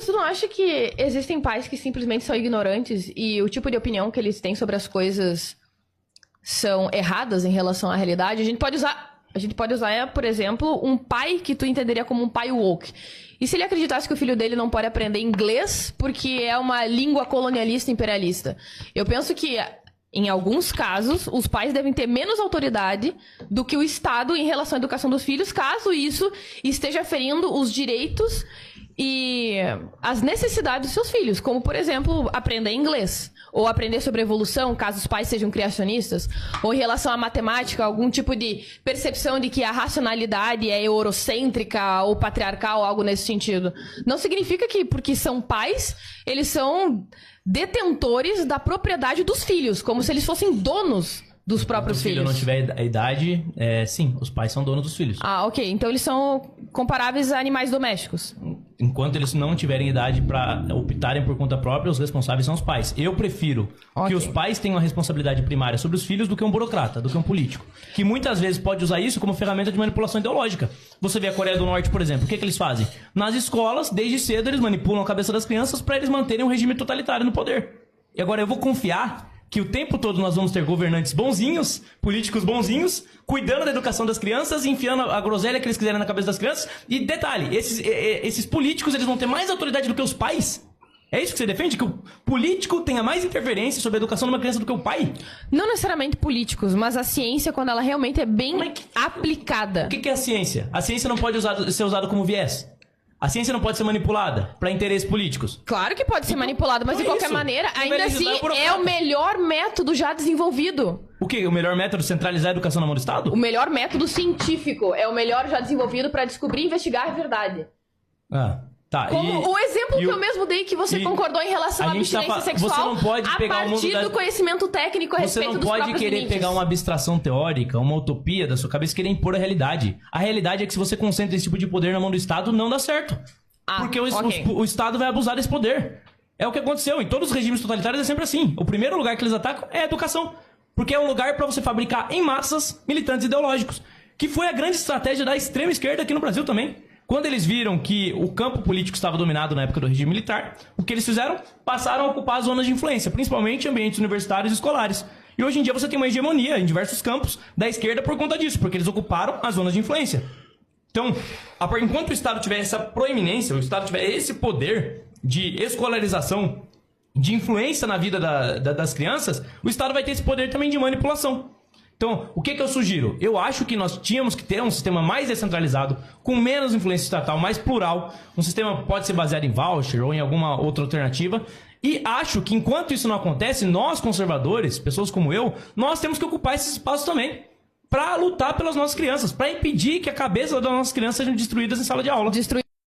tu não acha que existem pais que simplesmente são ignorantes e o tipo de opinião que eles têm sobre as coisas são erradas em relação à realidade? A gente pode usar, por exemplo, um pai que tu entenderia como um pai woke. E se ele acreditasse que o filho dele não pode aprender inglês porque é uma língua colonialista imperialista? Eu penso que, em alguns casos, os pais devem ter menos autoridade do que o Estado em relação à educação dos filhos, caso isso esteja ferindo os direitos e as necessidades dos seus filhos, como, por exemplo, aprender inglês, ou aprender sobre evolução, caso os pais sejam criacionistas, ou em relação à matemática, algum tipo de percepção de que a racionalidade é eurocêntrica ou patriarcal, algo nesse sentido. Não significa que, porque são pais, eles são detentores da propriedade dos filhos, como se eles fossem donos dos próprios filhos. Se o filho não tiver a idade, sim, os pais são donos dos filhos. Ah, ok. Então eles são comparáveis a animais domésticos. Enquanto eles não tiverem idade para optarem por conta própria, os responsáveis são os pais. Eu prefiro que os pais tenham a responsabilidade primária sobre os filhos do que um burocrata, do que um político. Que muitas vezes pode usar isso como ferramenta de manipulação ideológica. Você vê a Coreia do Norte, por exemplo, o que eles fazem? Nas escolas, desde cedo, eles manipulam a cabeça das crianças para eles manterem um regime totalitário no poder. E agora eu vou confiar que o tempo todo nós vamos ter governantes bonzinhos, políticos bonzinhos, cuidando da educação das crianças, enfiando a groselha que eles quiserem na cabeça das crianças. E detalhe, esses políticos eles vão ter mais autoridade do que os pais? É isso que você defende? Que o político tenha mais interferência sobre a educação de uma criança do que o pai? Não necessariamente políticos, mas a ciência, quando ela realmente é bem aplicada. O que é a ciência? A ciência não pode ser usada como viés. A ciência não pode ser manipulada para interesses políticos. Claro que pode ser manipulada, mas de qualquer maneira, ainda assim é o melhor método já desenvolvido. O quê? O melhor método? Centralizar a educação na mão do Estado? O melhor método científico é o melhor já desenvolvido para descobrir e investigar a verdade. Ah, tá. Como o exemplo que eu mesmo dei, que você concordou em relação à abstinência sexual, você não pode pegar a partir do conhecimento técnico a respeito dos próprios limites. Você não pode querer pegar uma abstração teórica, uma utopia da sua cabeça e querer impor a realidade. A realidade é que se você concentra esse tipo de poder na mão do Estado, não dá certo. Porque o Estado vai abusar desse poder. É o que aconteceu. Em todos os regimes totalitários é sempre assim. O primeiro lugar que eles atacam é a educação. Porque é um lugar para você fabricar em massas militantes ideológicos. Que foi a grande estratégia da extrema esquerda aqui no Brasil também. Quando eles viram que o campo político estava dominado na época do regime militar, o que eles fizeram? Passaram a ocupar as zonas de influência, principalmente ambientes universitários e escolares. E hoje em dia você tem uma hegemonia em diversos campos da esquerda por conta disso, porque eles ocuparam as zonas de influência. Então, enquanto o Estado tiver essa proeminência, o Estado tiver esse poder de escolarização, de influência na vida das crianças, o Estado vai ter esse poder também de manipulação. Então, o que eu sugiro? Eu acho que nós tínhamos que ter um sistema mais descentralizado, com menos influência estatal, mais plural. Um sistema pode ser baseado em voucher ou em alguma outra alternativa. E acho que enquanto isso não acontece, nós conservadores, pessoas como eu, nós temos que ocupar esse espaço também. Para lutar pelas nossas crianças, para impedir que a cabeça das nossas crianças sejam destruídas em sala de aula.